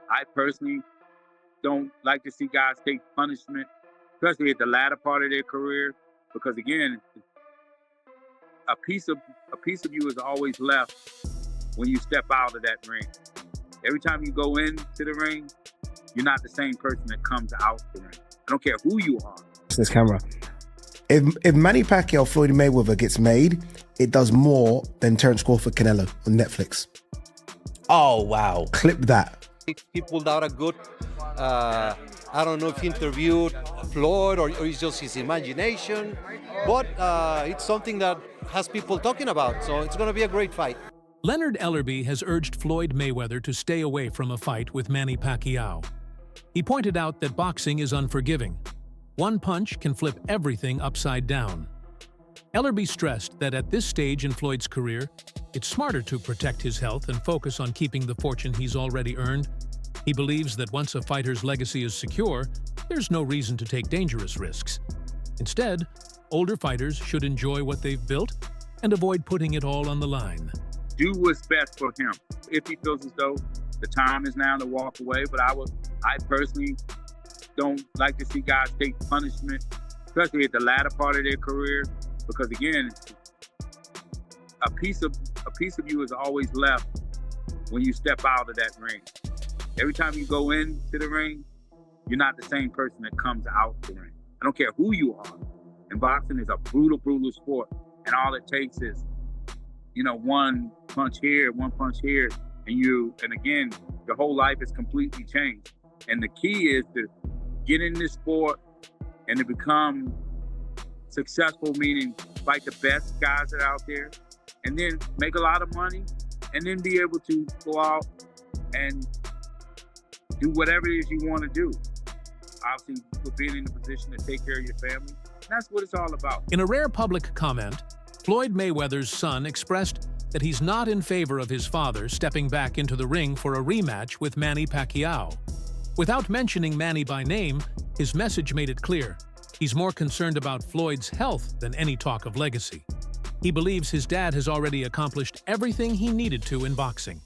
I personally don't like to see guys take punishment, especially at the latter part of their career, because again, a piece of you is always left when you step out of that ring. Every time you go into the ring, you're not the same person that comes out the ring. I don't care who you are. This camera. If Manny Pacquiao Floyd Mayweather gets made, it does more than Terence Crawford Canelo on Netflix. Oh, wow. Clip that. He pulled out a good, I don't know if he interviewed Floyd or it's just his imagination, but it's something that has people talking about, so it's going to be a great fight. Leonard Ellerbe has urged Floyd Mayweather to stay away from a fight with Manny Pacquiao. He pointed out that boxing is unforgiving. One punch can flip everything upside down. Ellerbe stressed that at this stage in Floyd's career, it's smarter to protect his health and focus on keeping the fortune he's already earned. He believes that once a fighter's legacy is secure, there's no reason to take dangerous risks. Instead, older fighters should enjoy what they've built and avoid putting it all on the line. Do what's best for him. If he feels as though the time is now to walk away, but I personally don't like to see guys take punishment, especially at the latter part of their career, because again, a piece of you is always left when you step out of that ring. Every time you go into the ring, you're not the same person that comes out the ring. I don't care who you are. And boxing is a brutal, brutal sport, and all it takes is, one punch here, and again, your whole life is completely changed. And the key is to get in this sport and to become successful, meaning fight the best guys that are out there, and then make a lot of money, and then be able to go out and do whatever it is you want to do. Obviously, for being in the position to take care of your family. And that's what it's all about. In a rare public comment, Floyd Mayweather's son expressed that he's not in favor of his father stepping back into the ring for a rematch with Manny Pacquiao. Without mentioning Manny by name, his message made it clear. He's more concerned about Floyd's health than any talk of legacy. He believes his dad has already accomplished everything he needed to in boxing.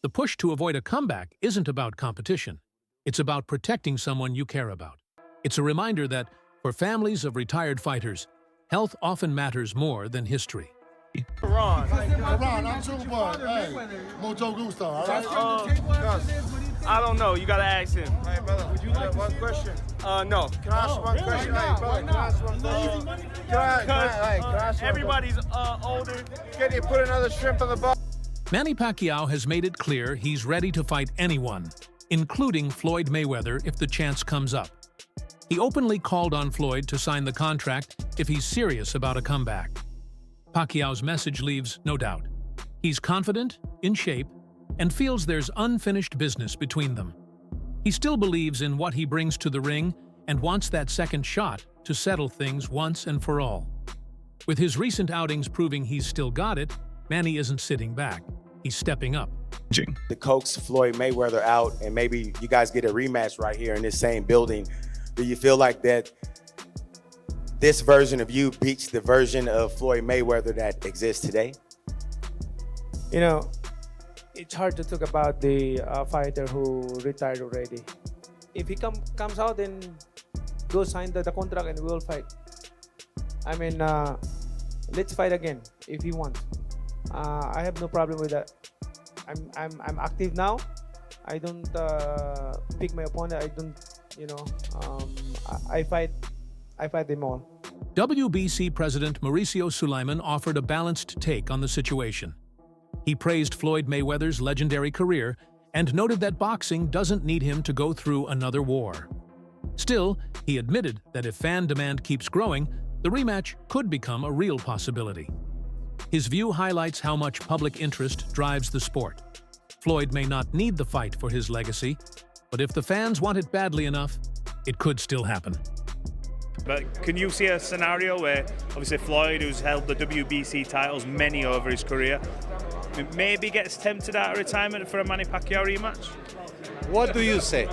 The push to avoid a comeback isn't about competition. It's about protecting someone you care about. It's a reminder that, for families of retired fighters, health often matters more than history. Ron, I'm too much. Hey, mucho gusto, all right? I don't know. You got to ask him. Hey, brother, would you like one question? No. Can I ask one question? Hey, brother, can I ask one question? Can I ask one everybody's older. Can you put another shrimp on the box? Manny Pacquiao has made it clear he's ready to fight anyone, including Floyd Mayweather if the chance comes up. He openly called on Floyd to sign the contract if he's serious about a comeback. Pacquiao's message leaves no doubt. He's confident, in shape, and feels there's unfinished business between them. He still believes in what he brings to the ring and wants that second shot to settle things once and for all. With his recent outings proving he's still got it, Manny isn't sitting back. He's stepping up. To coax Floyd Mayweather out and maybe you guys get a rematch right here in this same building, do you feel like that this version of you beats the version of Floyd Mayweather that exists today? It's hard to talk about the fighter who retired already. If he comes out and go sign the contract and we'll fight. I mean, let's fight again if he wants. I have no problem with that. I'm active now. I don't pick my opponent. I don't, I fight them all. WBC President Mauricio Sulaiman offered a balanced take on the situation. He praised Floyd Mayweather's legendary career and noted that boxing doesn't need him to go through another war. Still, he admitted that if fan demand keeps growing, the rematch could become a real possibility. His view highlights how much public interest drives the sport. Floyd may not need the fight for his legacy, but if the fans want it badly enough, it could still happen. But can you see a scenario where, obviously, Floyd, who's held the WBC titles many over his career, maybe gets tempted out of retirement for a Manny Pacquiao rematch? What do you say?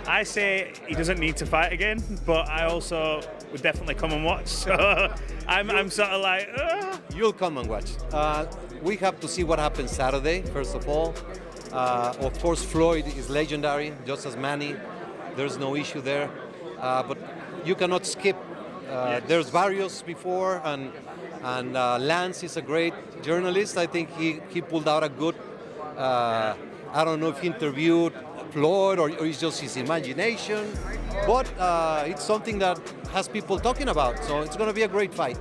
I say he doesn't need to fight again, but I also would definitely come and watch. So I'm sort of like, You'll come and watch. We have to see what happens Saturday, first of all. Of course, Floyd is legendary, just as Manny. There's no issue there. But you cannot skip. There's Barrios before, and Lance is a great journalist. I think he pulled out a good. I don't know if he interviewed Floyd or it's just his imagination, but it's something that has people talking about. So it's going to be a great fight.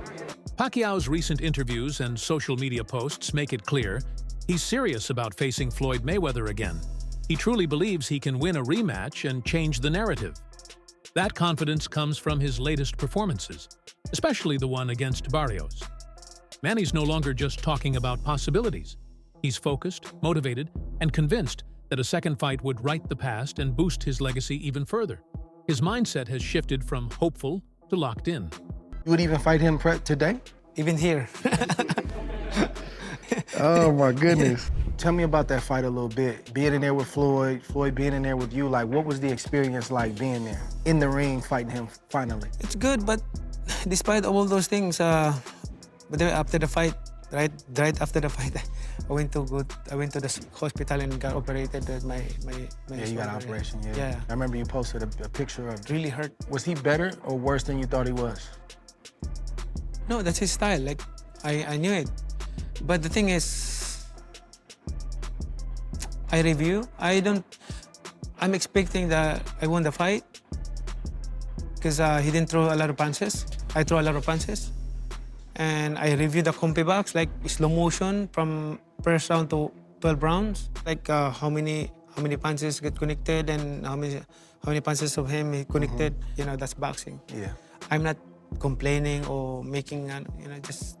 Pacquiao's recent interviews and social media posts make it clear he's serious about facing Floyd Mayweather again. He truly believes he can win a rematch and change the narrative. That confidence comes from his latest performances, especially the one against Barrios. Manny's no longer just talking about possibilities. He's focused, motivated, and convinced that a second fight would right the past and boost his legacy even further. His mindset has shifted from hopeful to locked in. You would even fight him today? Even here. Oh my goodness. Tell me about that fight a little bit. Being in there with Floyd, Floyd being in there with you, like what was the experience like being there, in the ring, fighting him finally? It's good, but despite all those things, but then after the fight, right after the fight, I went to the hospital and got operated. My Yeah, you got an operation, yeah. Yeah. I remember you posted a picture of. Really hurt. Was he better or worse than you thought he was? No, that's his style. Like, I knew it. But the thing is, I'm expecting that I won the fight because he didn't throw a lot of punches. I throw a lot of punches. And I reviewed the compy box, like slow motion from first round to 12 rounds. Like how many punches get connected and how many punches of him he connected. You know, that's boxing. Yeah. I'm not complaining or making, just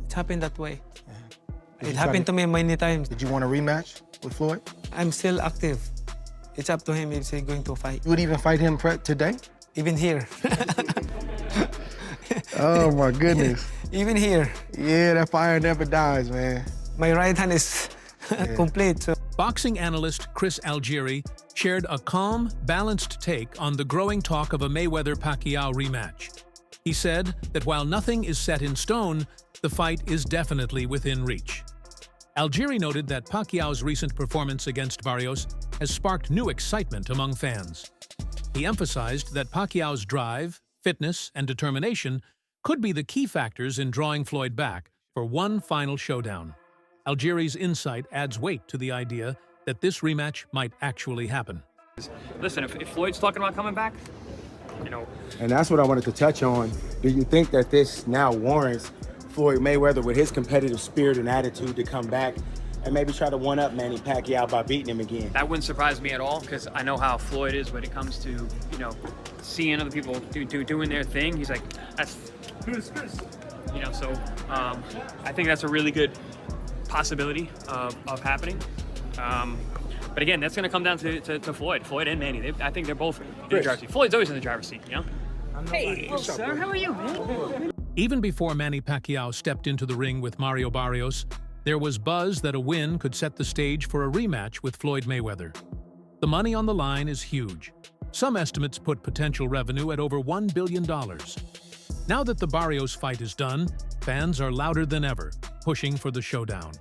it happened that way. Yeah. It happened to me many times. Did you want a rematch with Floyd? I'm still active. It's up to him if he's going to fight. You would even fight him today? Even here. Oh my goodness. Even here. Yeah, that fire never dies, man. My right hand is complete. So. Boxing analyst Chris Algieri shared a calm, balanced take on the growing talk of a Mayweather Pacquiao rematch. He said that while nothing is set in stone, the fight is definitely within reach. Algieri noted that Pacquiao's recent performance against Barrios has sparked new excitement among fans. He emphasized that Pacquiao's drive, fitness, and determination could be the key factors in drawing Floyd back for one final showdown. Algieri's insight adds weight to the idea that this rematch might actually happen. Listen, if Floyd's talking about coming back, And that's what I wanted to touch on. Do you think that this now warrants Floyd Mayweather with his competitive spirit and attitude to come back and maybe try to one-up Manny Pacquiao by beating him again? That wouldn't surprise me at all because I know how Floyd is when it comes to, seeing other people doing their thing. He's like, that's Chris. So I think that's a really good possibility of happening. But again, that's going to come down to Floyd and Manny. I think they're both in the driver's seat. Floyd's always in the driver's seat, Hey, sir, how are you, man? Even before Manny Pacquiao stepped into the ring with Mario Barrios, there was buzz that a win could set the stage for a rematch with Floyd Mayweather. The money on the line is huge. Some estimates put potential revenue at over $1 billion. Now that the Barrios fight is done, fans are louder than ever, pushing for the showdown.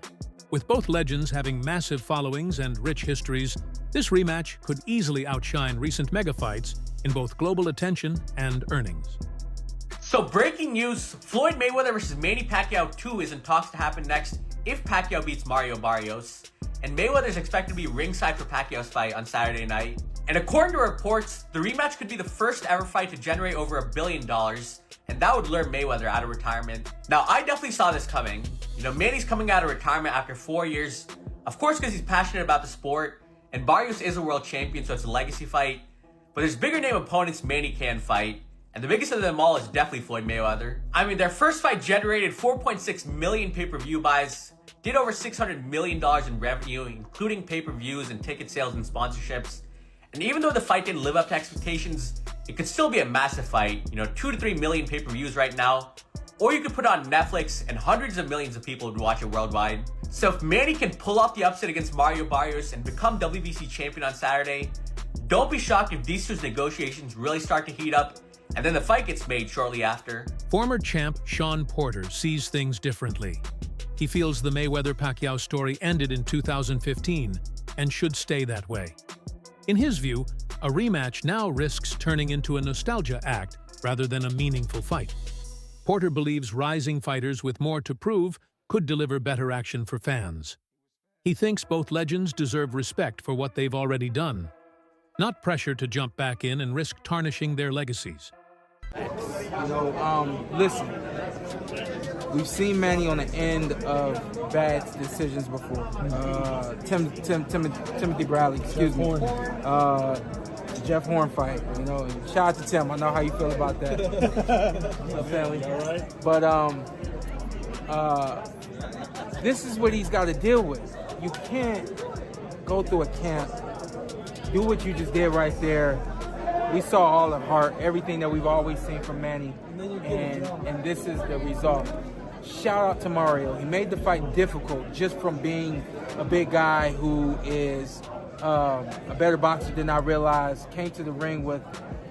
With both legends having massive followings and rich histories, this rematch could easily outshine recent mega fights in both global attention and earnings. So breaking news, Floyd Mayweather versus Manny Pacquiao 2 is in talks to happen next if Pacquiao beats Mario Barrios. And Mayweather is expected to be ringside for Pacquiao's fight on Saturday night. And according to reports, the rematch could be the first ever fight to generate over $1 billion, and that would lure Mayweather out of retirement. Now, I definitely saw this coming. Manny's coming out of retirement after 4 years, of course because he's passionate about the sport, and Barrios is a world champion, so it's a legacy fight. But there's bigger name opponents Manny can fight, and the biggest of them all is definitely Floyd Mayweather. I mean, their first fight generated 4.6 million pay-per-view buys, did over $600 million in revenue, including pay-per-views and ticket sales and sponsorships. And even though the fight didn't live up to expectations, it could still be a massive fight. 2 to 3 million pay-per-views right now. Or you could put it on Netflix and hundreds of millions of people would watch it worldwide. So if Manny can pull off the upset against Mario Barrios and become WBC champion on Saturday, don't be shocked if these two's negotiations really start to heat up and then the fight gets made shortly after. Former champ Sean Porter sees things differently. He feels the Mayweather-Pacquiao story ended in 2015 and should stay that way. In his view, a rematch now risks turning into a nostalgia act rather than a meaningful fight. Porter believes rising fighters with more to prove could deliver better action for fans. He thinks both legends deserve respect for what they've already done, not pressure to jump back in and risk tarnishing their legacies. Listen, we've seen Manny on the end of bad decisions before. Timothy Bradley, excuse me. Jeff Horn fight, shout out to Tim. I know how you feel about that. Family. But this is what he's got to deal with. You can't go through a camp, do what you just did right there. We saw all the heart, everything that we've always seen from Manny, and this is the result. Shout out to Mario. He made the fight difficult just from being a big guy who is a better boxer than I realized, came to the ring with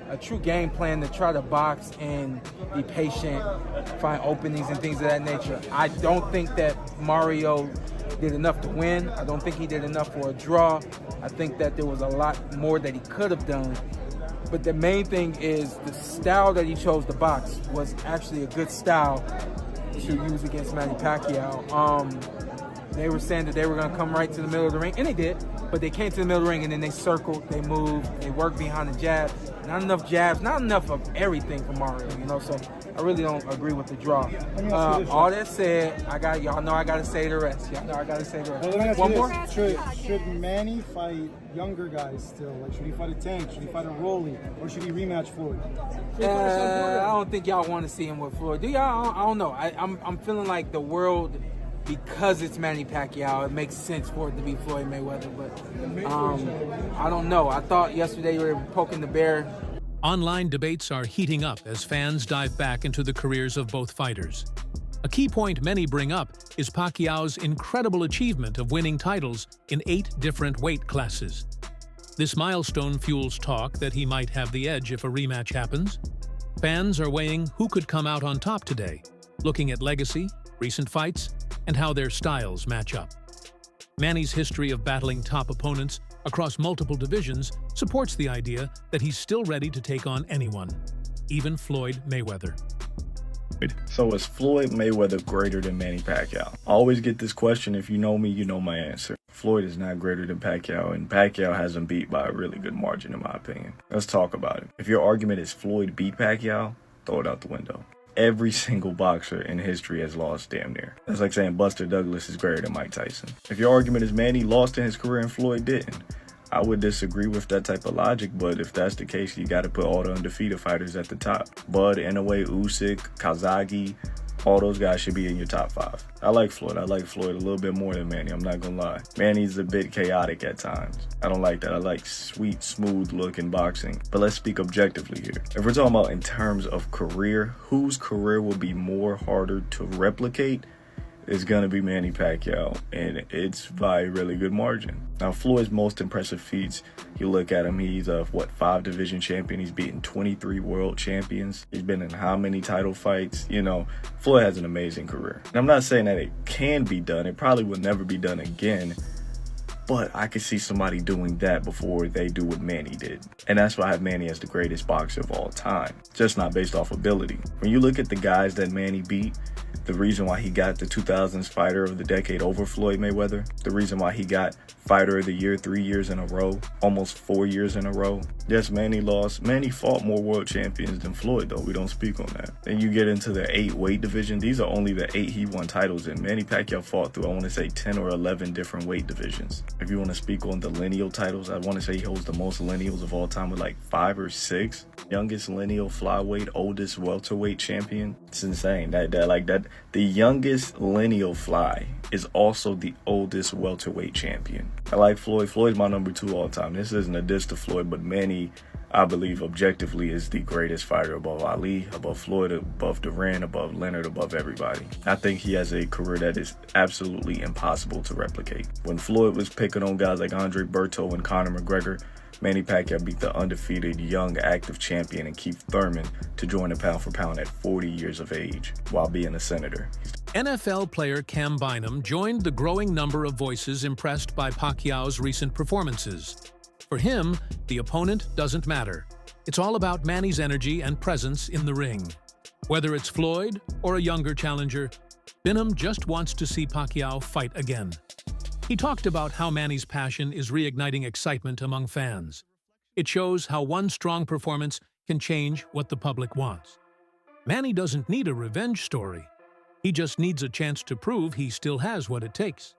a true game plan to try to box and be patient, find openings and things of that nature. I don't think that Mario did enough to win. I don't think he did enough for a draw. I think that there was a lot more that he could have done. But the main thing is the style that he chose to box was actually a good style to use against Manny Pacquiao. They were saying that they were going to come right to the middle of the ring, and they did. But they came to the middle of the ring, and then they circled, they moved, they worked behind the jab. Not enough jabs, not enough of everything for Mario, So I really don't agree with the draw. All that said, y'all know I got to say the rest. Y'all know I got to say the rest. One more? Should Manny fight younger guys still? Like, should he fight a Tank? Should he fight a Rolly? Or should he rematch Floyd? I don't think y'all want to see him with Floyd. Do y'all? I don't know. I'm feeling like the world, because it's Manny Pacquiao, it makes sense for it to be Floyd Mayweather, but I don't know. I thought yesterday you were poking the bear. Online debates are heating up as fans dive back into the careers of both fighters. A key point many bring up is Pacquiao's incredible achievement of winning titles in 8 different weight classes. This milestone fuels talk that he might have the edge if a rematch happens. Fans are weighing who could come out on top today, looking at legacy, recent fights, and how their styles match up. Manny's history of battling top opponents across multiple divisions supports the idea that he's still ready to take on anyone, even Floyd Mayweather. So is Floyd Mayweather greater than Manny Pacquiao? I always get this question. If you know me, you know my answer. Floyd is not greater than Pacquiao, and Pacquiao has him beat by a really good margin in my opinion. Let's talk about it. If your argument is Floyd beat Pacquiao, throw it out the window. Every single boxer in history has lost damn near. That's like saying Buster Douglas is greater than Mike Tyson. If your argument is Manny lost in his career and Floyd didn't, I would disagree with that type of logic, but if that's the case, you got to put all the undefeated fighters at the top. Bud, Inoue, Usyk, Kazagi, all those guys should be in your top 5. I like Floyd. I like Floyd a little bit more than Manny, I'm not gonna lie. Manny's a bit chaotic at times. I don't like that. I like sweet, smooth looking boxing. But let's speak objectively here. If we're talking about in terms of career, whose career will be more harder to replicate? Is going to be Manny Pacquiao, and it's by a really good margin. Now, Floyd's most impressive feats, you look at him, he's a, 5 division champion. He's beaten 23 world champions. He's been in how many title fights? Floyd has an amazing career. And I'm not saying that it can be done. It probably will never be done again, but I could see somebody doing that before they do what Manny did. And that's why I have Manny as the greatest boxer of all time, just not based off ability. When you look at the guys that Manny beat, the reason why he got the 2000s Fighter of the Decade over Floyd Mayweather, the reason why he got Fighter of the Year 3 years in a row, almost 4 years in a row. Yes, Manny lost. Manny fought more world champions than Floyd, though. We don't speak on that. Then you get into the 8 weight division. These are only the 8 he won titles in. Manny Pacquiao fought through, I want to say, 10 or 11 different weight divisions. If you want to speak on the lineal titles, I want to say he holds the most lineals of all time with like 5 or 6. Youngest lineal flyweight, oldest welterweight champion. It's insane. The youngest lineal fly is also the oldest welterweight champion. I like Floyd. Floyd's my number 2 all time. This isn't a diss to Floyd, but Manny, I believe, objectively is the greatest fighter above Ali, above Floyd, above Duran, above Leonard, above everybody. I think he has a career that is absolutely impossible to replicate. When Floyd was picking on guys like Andre Berto and Conor McGregor, Manny Pacquiao beat the undefeated young active champion and Keith Thurman to join the pound for pound at 40 years of age while being a senator. NFL player Cam Bynum joined the growing number of voices impressed by Pacquiao's recent performances. For him, the opponent doesn't matter. It's all about Manny's energy and presence in the ring. Whether it's Floyd or a younger challenger, Bynum just wants to see Pacquiao fight again. He talked about how Manny's passion is reigniting excitement among fans. It shows how one strong performance can change what the public wants. Manny doesn't need a revenge story. He just needs a chance to prove he still has what it takes.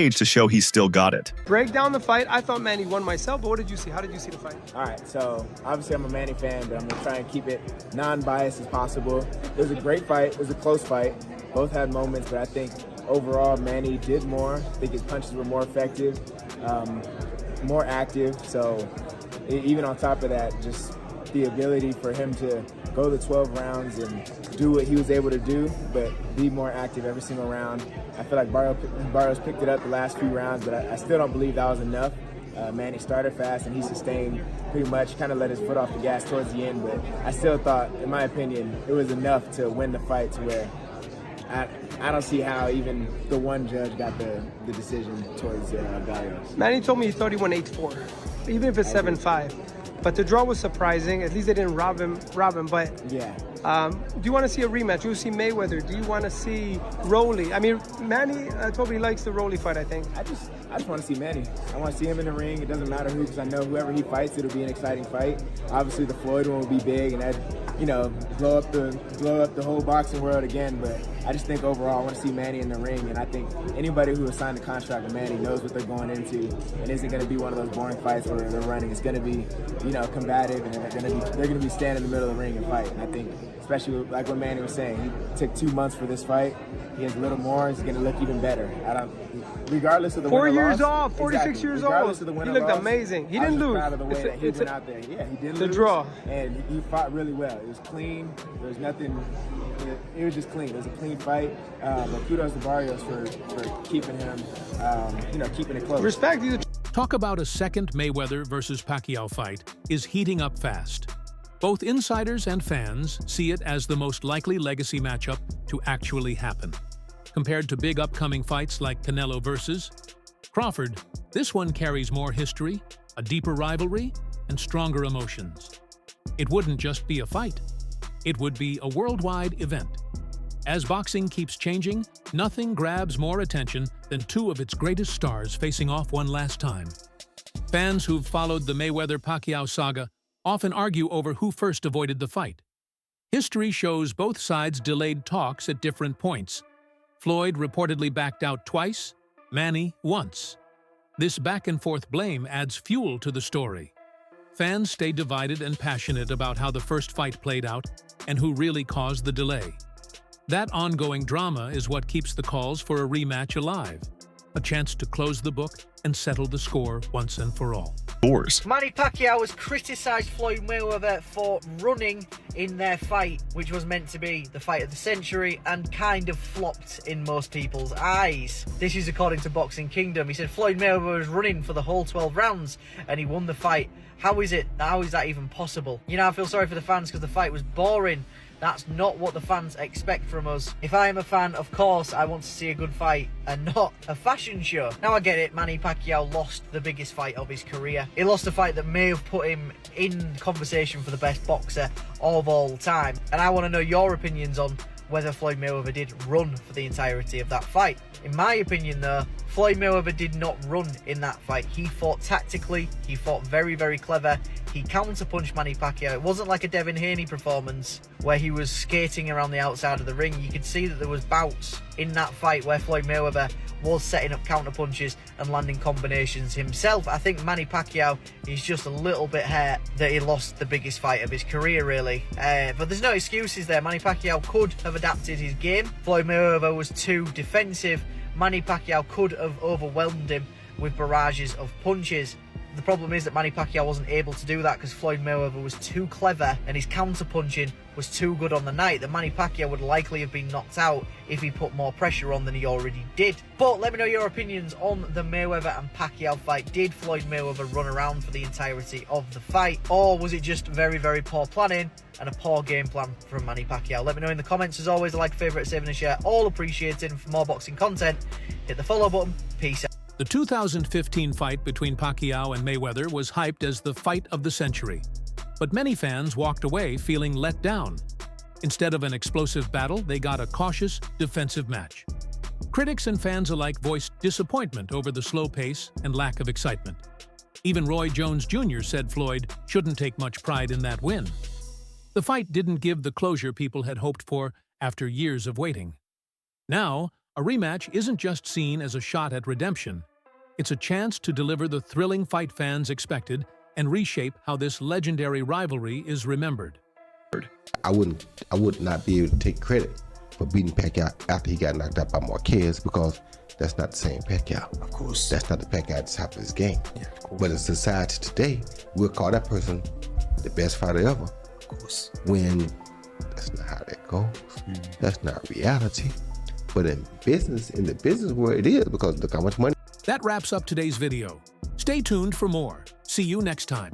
To show he's still got it. Break down the fight. I thought Manny won myself, but what did you see? How did you see the fight? All right, so obviously I'm a Manny fan, but I'm going to try and keep it non-biased as possible. It was a great fight. It was a close fight. Both had moments, but I think overall Manny did more. I think his punches were more effective, more active. So even on top of that, just the ability for him to go the 12 rounds and do what he was able to do, but be more active every single round. I feel like Barrios picked it up the last few rounds, but I still don't believe that was enough. Manny started fast and he sustained pretty much, kind of let his foot off the gas towards the end, but I still thought, in my opinion, it was enough to win the fight to where I don't see how even the one judge got the decision towards Barrios. Manny told me he thought he won 8-4, even if it's 7-5. But the draw was surprising. At least they didn't rob him. But yeah. Do you want to see a rematch? Do you see Mayweather? Do you want to see Rolly? I mean, Manny told me he likes the Rolly fight, I think. I just want to see Manny. I want to see him in the ring. It doesn't matter who, because I know whoever he fights, it'll be an exciting fight. Obviously, the Floyd one will be big, and that, blow up the whole boxing world again. But I just think overall, I want to see Manny in the ring, and I think anybody who has signed a contract with Manny knows what they're going into, and isn't going to be one of those boring fights where they're running. It's going to be, combative, and they're going to be standing in the middle of the ring and fight. And I think, especially like what Manny was saying, he took 2 months for this fight. He has a little more. He's going to look even better. Regardless of the 4 win or years loss, off, 46 exactly. years Regardless old. of the win He or looked loss, amazing. He I was didn't lose. proud of the way that he went out there. Yeah, he didn't the lose. draw. And he fought really well. It was clean. There was nothing. It was just clean. It was a clean fight. But kudos to Barrios for keeping him, keeping it close. Respect. Talk about a second Mayweather versus Pacquiao fight is heating up fast. Both insiders and fans see it as the most likely legacy matchup to actually happen. Compared to big upcoming fights like Canelo versus Crawford, this one carries more history, a deeper rivalry, and stronger emotions. It wouldn't just be a fight. It would be a worldwide event. As boxing keeps changing, nothing grabs more attention than two of its greatest stars facing off one last time. Fans who've followed the Mayweather-Pacquiao saga often argue over who first avoided the fight. History shows both sides delayed talks at different points. Floyd reportedly backed out twice, Manny once. This back-and-forth blame adds fuel to the story. Fans stay divided and passionate about how the first fight played out and who really caused the delay. That ongoing drama is what keeps the calls for a rematch alive, a chance to close the book and settle the score once and for all. Manny Pacquiao has criticised Floyd Mayweather for running in their fight, which was meant to be the fight of the century and kind of flopped in most people's eyes. This is according to Boxing Kingdom. He said Floyd Mayweather was running for the whole 12 rounds and he won the fight. How is that even possible? I feel sorry for the fans because the fight was boring. That's not what the fans expect from us. If I am a fan, of course, I want to see a good fight and not a fashion show. Now I get it, Manny Pacquiao lost the biggest fight of his career. He lost a fight that may have put him in conversation for the best boxer of all time. And I want to know your opinions on whether Floyd Mayweather did run for the entirety of that fight. In my opinion though, Floyd Mayweather did not run in that fight. He fought tactically, he fought very, very clever. He counterpunched Manny Pacquiao. It wasn't like a Devin Haney performance where he was skating around the outside of the ring. You could see that there was bouts in that fight where Floyd Mayweather was setting up counterpunches and landing combinations himself. I think Manny Pacquiao is just a little bit hurt that he lost the biggest fight of his career, really. But there's no excuses there. Manny Pacquiao could have adapted his game. Floyd Mayweather was too defensive. Manny Pacquiao could have overwhelmed him with barrages of punches. The problem is that Manny Pacquiao wasn't able to do that because Floyd Mayweather was too clever and his counter-punching was too good on the night that Manny Pacquiao would likely have been knocked out if he put more pressure on than he already did. But let me know your opinions on the Mayweather and Pacquiao fight. Did Floyd Mayweather run around for the entirety of the fight, or was it just very, very poor planning and a poor game plan from Manny Pacquiao? Let me know in the comments. As always, a like, favourite, save and a share, all appreciated. For more boxing content, hit the follow button. Peace out. The 2015 fight between Pacquiao and Mayweather was hyped as the fight of the century. But many fans walked away feeling let down. Instead of an explosive battle, they got a cautious, defensive match. Critics and fans alike voiced disappointment over the slow pace and lack of excitement. Even Roy Jones Jr. said Floyd shouldn't take much pride in that win. The fight didn't give the closure people had hoped for after years of waiting. Now, a rematch isn't just seen as a shot at redemption. It's a chance to deliver the thrilling fight fans expected and reshape how this legendary rivalry is remembered. I would not be able to take credit for beating Pacquiao after he got knocked out by Marquez, because that's not the same Pacquiao. Of course. That's not the Pacquiao at the top of his game. Yeah, of course. But in society today, we'll call that person the best fighter ever. Of course. When that's not how that goes. That's not reality. But in the business world, it is, because look how much money. That wraps up today's video. Stay tuned for more. See you next time.